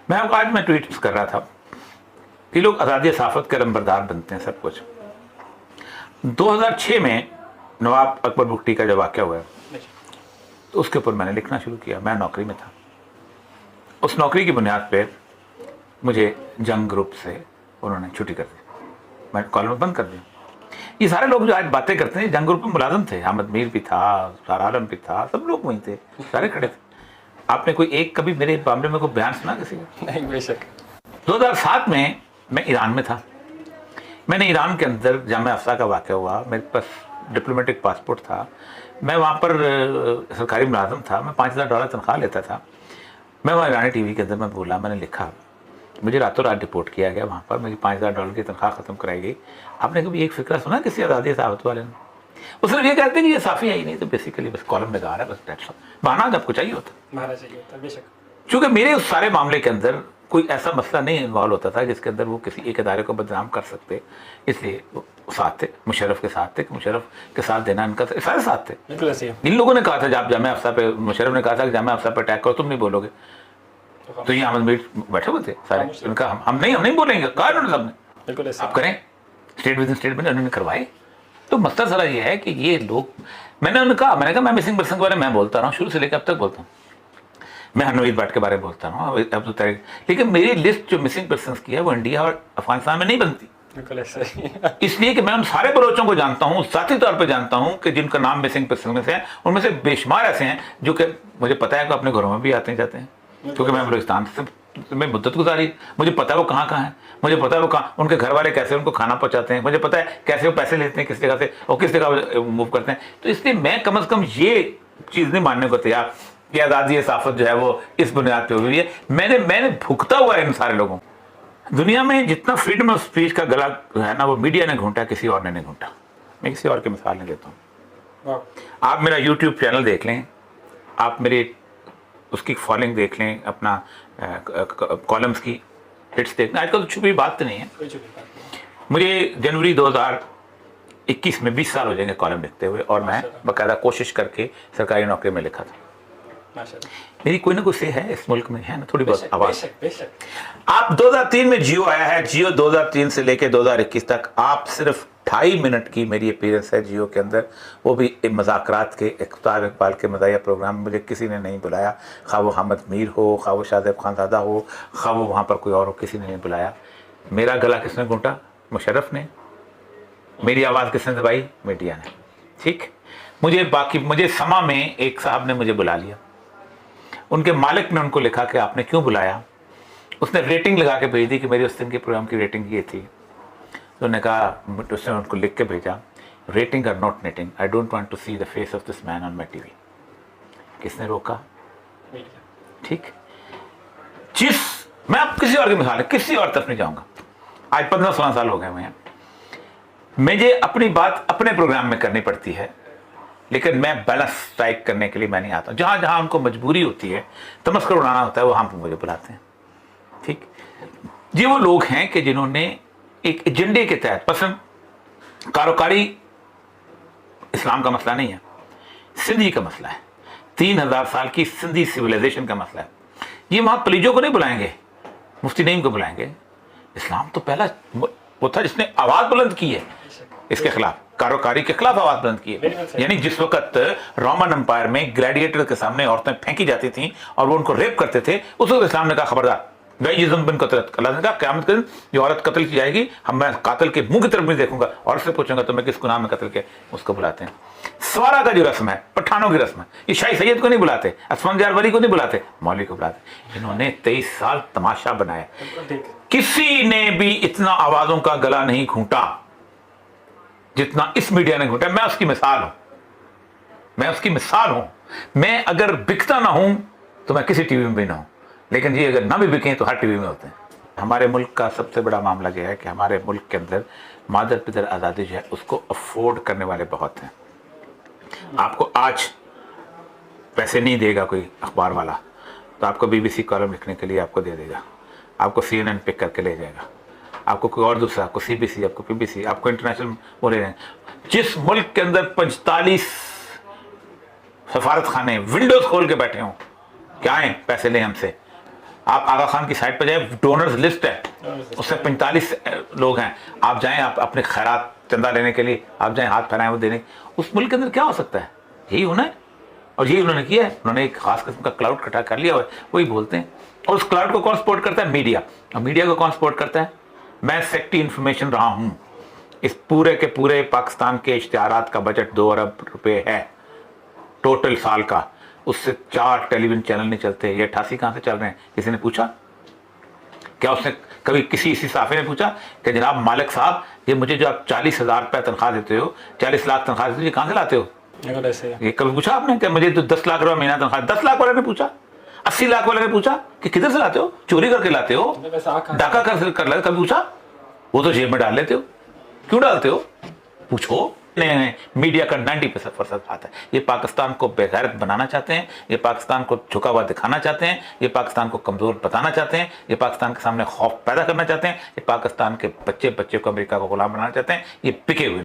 आज मैं ट्वीट कर रहा था कि लोग आज़ादी सहाफ़त के लंबरदार बनते हैं सब कुछ। 2006 में नवाब अकबर भुट्टी का जब वाक़या हुआ तो उसके ऊपर मैंने लिखना शुरू किया। मैं नौकरी में था, उस नौकरी की बुनियाद पे मुझे जंग ग्रुप से उन्होंने छुट्टी कर दी, मैं कॉलम बंद कर दिया। ये सारे लोग जो आज बातें करते हैं जंग ग्रुप में मुलाजिम थे, अहमद मीर भी था, सारा आलम भी था, सब लोग वहीं थे, सारे खड़े थे। आपने कोई एक कभी मेरे मामले में कोई बयान सुना किसी का? नहीं, बेशक। 2007 में मैं ईरान में था। मैंने ईरान के अंदर जामिया अफ़सा का वाक़या हुआ, मेरे पास डिप्लोमेटिक पासपोर्ट था, मैं वहाँ पर सरकारी मुलाजिम था, मैं $5000 तनख्वाह लेता था। मैं वहाँ ईरानी टीवी के अंदर मैं बोला, मैंने लिखा, मुझे रातों रात डिपोर्ट किया गया, वहाँ पर मेरी $5000 की तनख्वाह ख़त्म कराई गई। आपने कभी एक फ़िक्रा सुना किसी आज़ादी सहाफ़त वाले ने? वो सिर्फ ये कहते हैं कि ये साफ़ी आई नहीं, तो बेसिकली बस कॉलम लगा रहा है, बस डेट्स ऑल। बहाना आपको चाहिए होता, बेशक। चूँकि मेरे उस सारे मामले के अंदर कोई ऐसा मसला नहीं इन्वॉल्व होता था जिसके अंदर वो किसी एक इदारे को बदनाम कर सकते, इसलिए वो साथ थे, मुशर्रफ के साथ थे, मुशर्रफ के साथ देना इनका सारे साथ थे। बिल्कुल ऐसे इन लोगों ने कहा था जब जामिया अफ़सा पे, मुशर्रफ ने कहा था कि जामिया अफ़सा पे अटैक करो, तुम नहीं बोलोगे, तो ये अहमद मीर बैठे हुए थे सारे, उनका हम नहीं बोलेंगे, कहा उन्होंने सबने, बिल्कुल ऐसे आप करें, स्टेट विद इन स्टेट में उन्होंने करवाए। तो मसला सारा ये है कि ये लोग, मैंने कहा मैं मिसिंग पर्सन के बारे में बोलता रहा हूँ, शुरू से लेकर अब तक बोलता हूँ, मैं हनवीर भट्ट के बारे में बोलता रहा हूँ अब तो, लेकिन मेरी लिस्ट जो मिसिंग पर्सन की है वो इंडिया और अफगानिस्तान में नहीं बनती, बिल्कुल ऐसे इसलिए कि मैं उन सारे बलोचों को जानता हूँ, साथी तौर पे जानता हूँ कि जिनका नाम मिसिंग पर्सन में से है, उनमें से बेशुमार ऐसे हैं जो कि मुझे पता है कि अपने घरों में भी आते जाते हैं, क्योंकि मैं बलूचिस्तान से मैं मुद्दत गुजारी, मुझे पता है वो कहाँ है, मुझे पता है वो कहाँ, उनके घर वाले कैसे उनको खाना पहुँचाते हैं, मुझे पता है कैसे वो पैसे लेते हैं किस जगह से और किस जगह मूव करते हैं। तो इसलिए मैं कम से कम ये चीज़ नहीं मानने को तैयार कि आज़ादी सहाफ़त जो है वो इस बुनियाद पे हुई है। मैंने भुगता हुआ है इन सारे लोगों। दुनिया में जितना फ्रीडम ऑफ स्पीच का गला है ना, वो मीडिया ने घूंटा, किसी और ने नहीं घूंटा। मैं किसी और की मिसाल नहीं देता हूँ। आप मेरा यूट्यूब चैनल देख लें, आप मेरे उसकी फॉलोइंग देख लें, अपना कॉलम्स की हिट्स देख लें। आजकल तो छुपी बात तो नहीं है। मुझे जनवरी 2021 में 20 साल हो जाएंगे कॉलम लिखते हुए, और मैं बाकायदा कोशिश करके सरकारी नौकरी में लिखा था। मेरी कोई ना कोई से है इस मुल्क में, है ना, थोड़ी बहुत आवाज़। आप 2003 में जियो आया है, जियो 2003 से लेके 2021 तक आप सिर्फ 2.5 मिनट की मेरी अपीयरेंस है जियो के अंदर, वो भी मज़ाकरात के इफ्तार इकबाल के मज़ाहिया प्रोग्राम में मुझे किसी ने नहीं बुलाया, खा वो अहमद मीर हो, खा वो शाहज़ेब खानज़ादा हो, खा वो वहाँ पर कोई और हो, किसी ने नहीं बुलाया। मेरा गला किसने घूंटा? मुशर्रफ ने। मेरी आवाज़ किसने दबाई? मीडिया ने। ठीक, मुझे समा में एक साहब ने मुझे बुला लिया, उनके मालिक ने उनको लिखा कि आपने क्यों बुलाया, उसने रेटिंग लगा के भेज दी कि मेरी उस दिन के प्रोग्राम की रेटिंग ये थी। तो उन्होंने कहा, उसने उनको लिख के भेजा, rating are not netting, I don't want to see the face of this man on my TV. किसने रोका? ठीक, मैं अब किसी और की मिसाल, किसी और तरफ नहीं जाऊंगा। आज 15-16 साल हो गए मुझे अपनी बात अपने प्रोग्राम में करनी पड़ती है, लेकिन मैं बैलेंस स्ट्राइक करने के लिए मैं नहीं आता। जहाँ जहाँ उनको मजबूरी होती है, तमस्कर उड़ाना होता है, वो हम मुझे बुलाते हैं। ठीक, ये वो लोग हैं कि जिन्होंने एक एजेंडे के तहत, पसंद कारोकारी इस्लाम का मसला नहीं है, सिंधी का मसला है, 3000 साल की सिंधी सिविलाइजेशन का मसला है। ये वहाँ पलीजों को नहीं बुलाएंगे, मुफ्ती नईम को बुलाएंगे। इस्लाम तो पहला वो था जिसने आवाज़ बुलंद की है इसके खिलाफ, कारोकारी के खिलाफ आवाज़ बुलंद की है। यानी जिस वक्त रोमन एम्पायर में ग्लैडिएटर के सामने औरतें फेंकी जाती थीं और वो उनको रेप करते थे, उस वक्त इस्लाम ने कहा खबरदार, गईज़म बिन कतलत, अल्लाह ने कहा क़यामत के दिन जो औरत कत्ल की जाएगी, मैं कातिल के मुंह की तरफ नहीं देखूंगा, और से पूछूंगा तुम्हें किस गुनाह में कत्ल किया, उसको बुलाते हैं। सवारा का जो रस्म है, पठानों की रस्म है, ये शाही सैयद को नहीं बुलाते, असफंजार वली को नहीं बुलाते, मौलवी को बुलाते। इन्होंने 23 साल तमाशा बनाया, किसी ने भी इतना आवाज़ों का गला नहीं घूंटा जितना इस मीडिया ने घूंटा। मैं उसकी मिसाल हूं, मैं अगर बिकता ना हूं तो मैं किसी टीवी में भी ना हूं, लेकिन ये अगर ना भी बिकें तो हर टीवी में होते हैं। हमारे मुल्क का सबसे बड़ा मामला यह है कि हमारे मुल्क के अंदर मादर पितर आज़ादी जो है उसको अफोर्ड करने वाले बहुत हैं। आपको आज पैसे नहीं देगा कोई अखबार वाला तो आपको BBC कॉलम लिखने के लिए आपको दे देगा, आपको CNN पिक करके ले जाएगा, आपको कोई और दूसरा, आपको CBC, आपको PBC, आपको इंटरनेशनल वो ले जाएंगे। जिस मुल्क के अंदर 45 सफारत खाने विंडोज खोल के बैठे हों, क्या आए पैसे लें हमसे, آپ آغا خان کی سائٹ پہ جائیں, ڈونرز لسٹ ہے, اس میں 45 لوگ ہیں, آپ جائیں, آپ اپنے خیرات چندہ لینے کے لیے آپ جائیں, ہاتھ پھیلائیں وہ دینے. اس ملک کے اندر کیا ہو سکتا ہے؟ یہی ہونا ہے, اور یہی انہوں نے کیا ہے. انہوں نے ایک خاص قسم کا کلاؤڈ اکٹھا کر لیا ہوا ہے, وہی بولتے ہیں. اور اس کلاؤڈ کو کون سپورٹ کرتا ہے؟ میڈیا. اور میڈیا کو کون سپورٹ کرتا ہے؟ میں سیکٹری انفارمیشن رہا ہوں. اس پورے کے پورے پاکستان کے اشتہارات کا بجٹ 2 ارب روپے ہے ٹوٹل سال کا, اس سے 4 ٹیلی ویژن چینل نہیں چلتے. یہ 88 کہاں سے چل رہے ہیں؟ کسی نے پوچھا کیا؟ اس نے کبھی کسی صحافی نے پوچھا کہ جناب مالک صاحب یہ مجھے جو آپ 40,000 روپے تنخواہ دیتے ہو, 40 لاکھ تنخواہ دیتے ہو, یہ کہاں سے لاتے ہو؟ یہ کبھی پوچھا آپ نے کہ مجھے تو 10 لاکھ روپے مہینہ تنخواہ؟ 10 لاکھ والے نے پوچھا, 80 لاکھ والے نے پوچھا کہ کدھر سے لاتے ہو؟ چوری کر کے لاتے ہو, ڈاکہ کر لیتے؟ کبھی پوچھا؟ وہ تو جیب میں ڈال لیتے ہو. کیوں ڈالتے ہو؟ پوچھو. نہیں, میڈیا کا 90% ہاتھ ہے. یہ پاکستان کو بے غیرت بنانا چاہتے ہیں, یہ پاکستان کو جھکا ہوا دکھانا چاہتے ہیں, یہ پاکستان کو کمزور بتانا چاہتے ہیں, یہ پاکستان کے سامنے خوف پیدا کرنا چاہتے ہیں, یہ پاکستان کے بچے کو امریکہ کو غلام بنانا چاہتے ہیں. یہ پکے ہوئے